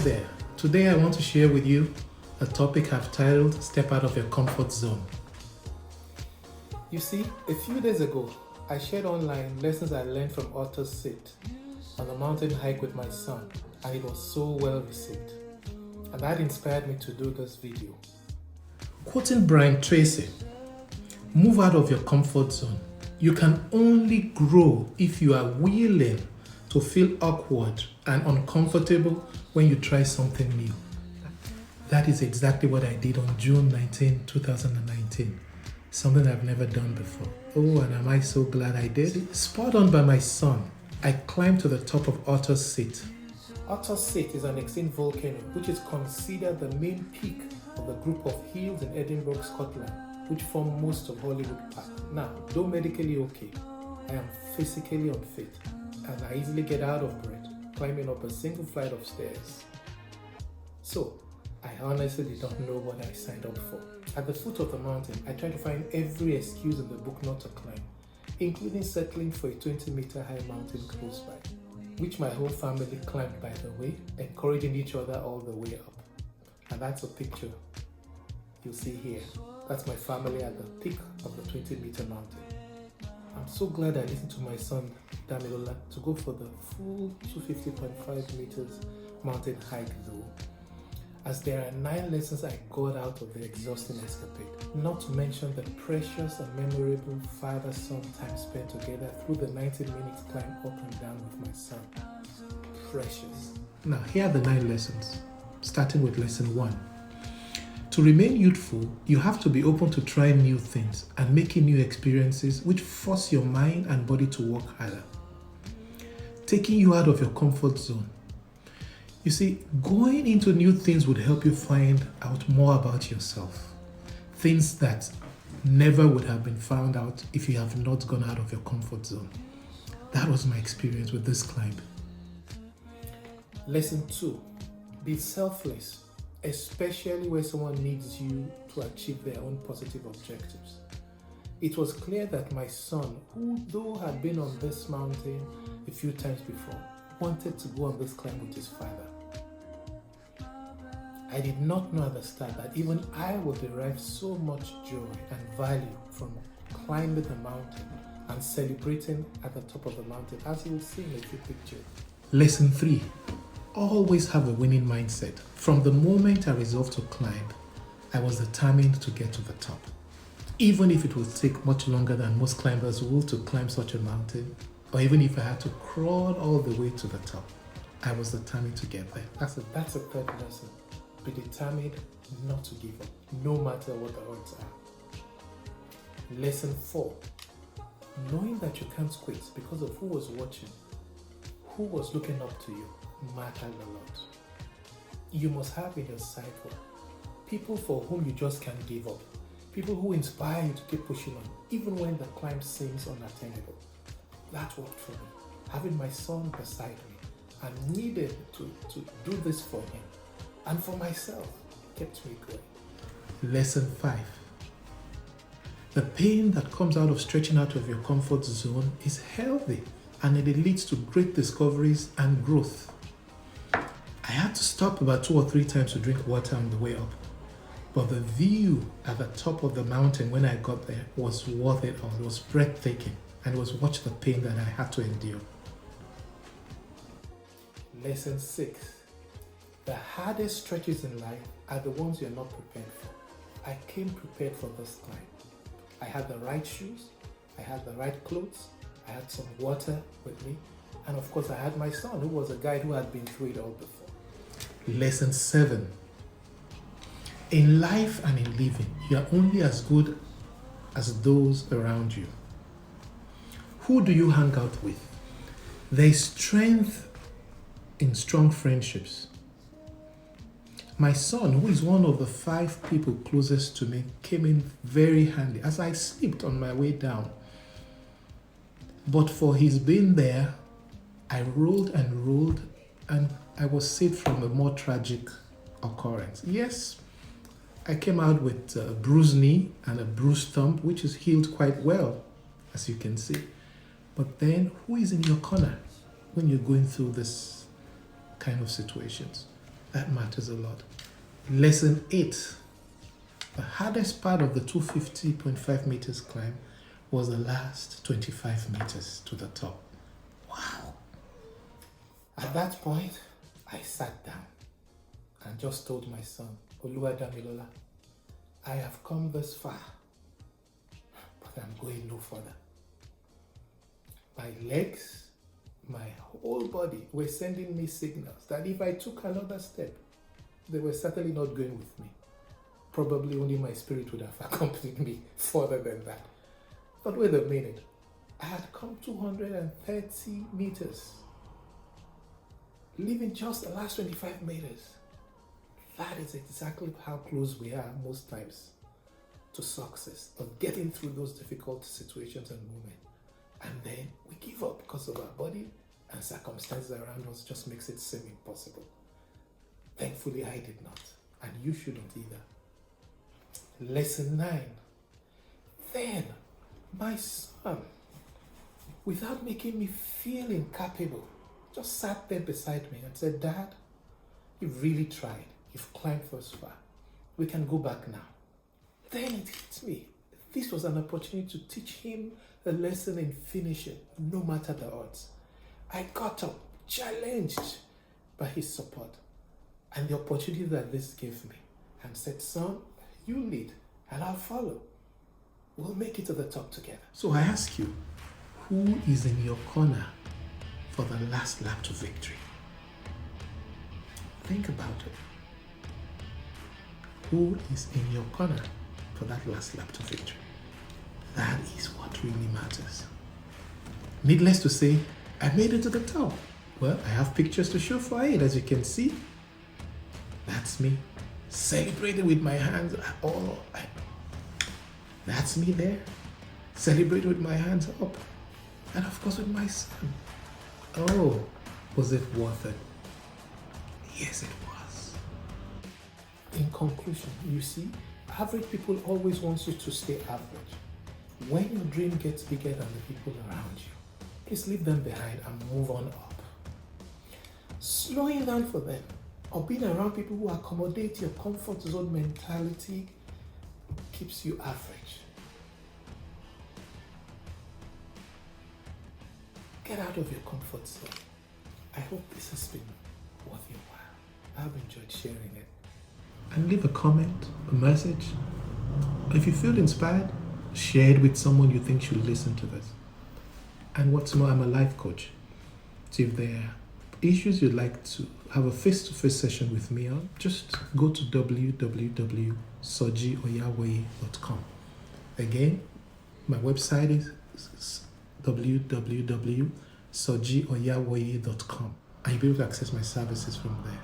there. Today I want to share with you a topic I've titled Step Out of Your Comfort Zone. You see, a few days ago, I shared online lessons I learned from Authur's sit on a mountain hike with my son, and it was so well received. And that inspired me to do this video. Quoting Brian Tracy, move out of your comfort zone. You can only grow if you are willing to feel awkward and uncomfortable when you try something new. That is exactly what I did on June 19, 2019. Something I've never done before. Oh, and am I so glad I did? Spurred on by my son, I climbed to the top of Authur's sit. Authur's sit is an extinct volcano which is considered the main peak of the group of hills in Edinburgh, Scotland, which form most of Hollywood Park. Now, though medically okay, I am physically unfit and I easily get out of breath climbing up a single flight of stairs. So, I honestly did not know what I signed up for. At the foot of the mountain, I tried to find every excuse in the book not to climb, including settling for a 20-meter high mountain close by, which my whole family climbed, by the way, encouraging each other all the way up. And that's a picture you'll see here. That's my family at the peak of the 20-meter mountain. I'm so glad I listened to my son, Damilola, to go for the full 250.5 meters mountain hike though, as there are 9 lessons I got out of the exhausting escapade, not to mention the precious and memorable father-son time spent together through the 90 minutes climb up and down with my son. Precious. Now, here are the 9 lessons, starting with lesson 1. To remain youthful, you have to be open to trying new things and making new experiences which force your mind and body to work harder, taking you out of your comfort zone. You see, going into new things would help you find out more about yourself. Things that never would have been found out if you have not gone out of your comfort zone. That was my experience with this climb. Lesson 2. Be selfless, especially where someone needs you to achieve their own positive objectives. It was clear that my son, who though had been on this mountain a few times before, wanted to go on this climb with his father. I did not know at the start that even I would derive so much joy and value from climbing the mountain and celebrating at the top of the mountain, as you will see in a few pictures. Lesson 3. Always have a winning mindset. From the moment I resolved to climb, I was determined to get to the top. Even if it would take much longer than most climbers will to climb such a mountain, or even if I had to crawl all the way to the top, I was determined to get there. That's a third lesson. Be determined not to give up, no matter what the odds are. Lesson 4. Knowing that you can't quit because of who was watching, who was looking up to you, mattered a lot. You must have in your cycle people for whom you just can't give up, people who inspire you to keep pushing on, even when the climb seems unattainable. That worked for me. Having my son beside me and needed to do this for him and for myself kept me going. Lesson 5. The pain that comes out of stretching out of your comfort zone is healthy and it leads to great discoveries and growth. I had to stop about 2 or 3 times to drink water on the way up, but the view at the top of the mountain when I got there was worth it all. It was breathtaking, and it was worth the pain that I had to endure. Lesson 6. The hardest stretches in life are the ones you're not prepared for. I came prepared for this climb. I had the right shoes, I had the right clothes, I had some water with me, and of course I had my son, who was a guide who had been through it all before. Lesson 7. In life and in living, you are only as good as those around you. Who do you hang out with? There is strength in strong friendships. My son, who is one of the 5 people closest to me, came in very handy as I slipped on my way down. But for his being there, I rolled and I was saved from a more tragic occurrence. Yes, I came out with a bruised knee and a bruised thumb, which is healed quite well, as you can see. But then, who is in your corner when you're going through this kind of situations? That matters a lot. Lesson 8. The hardest part of the 250.5 meters climb was the last 25 meters to the top. Wow. At that point, I sat down and just told my son, Oluwadamilola, I have come this far, but I'm going no further. My legs, my whole body were sending me signals that if I took another step, they were certainly not going with me. Probably only my spirit would have accompanied me further than that. But wait a minute, I had come 230 meters, leaving just the last 25 meters. That is exactly how close we are most times to success, of getting through those difficult situations and moments. And then we give up because of our body and circumstances around us just makes it seem impossible. Thankfully, I did not, and you shouldn't either. Lesson 9. Then, my son, without making me feel incapable, just sat there beside me and said, Dad, you've really tried. You've climbed this far. We can go back now. Then it hit me. This was an opportunity to teach him a lesson in finishing, no matter the odds. I got up, challenged by his support and the opportunity that this gave me, and said, son, you lead and I'll follow. We'll make it to the top together. So I ask you, who is in your corner for the last lap to victory? Think about it. Who is in your corner for that last lap to victory? That is what really matters. Needless to say, I made it to the top. Well, I have pictures to show for it, as you can see. That's me, celebrating with my hands. That's me there, celebrating with my hands up. And of course with my son. Oh, was it worth it? Yes, it was. In conclusion, you see, average people always want you to stay average. When your dream gets bigger than the people around you, please leave them behind and move on up. Slowing down for them or being around people who accommodate your comfort zone mentality keeps you average. Get out of your comfort zone. I hope this has been worth your while. I've enjoyed sharing it. And leave a comment, a message. If you feel inspired, share it with someone you think should listen to this. And what's more, I'm a life coach. So if there are issues you'd like to have a face-to-face session with me on, just go to www.sojioyawaye.com. Again, my website is www.sojioyawaye.com, and you'll be able to access my services from there.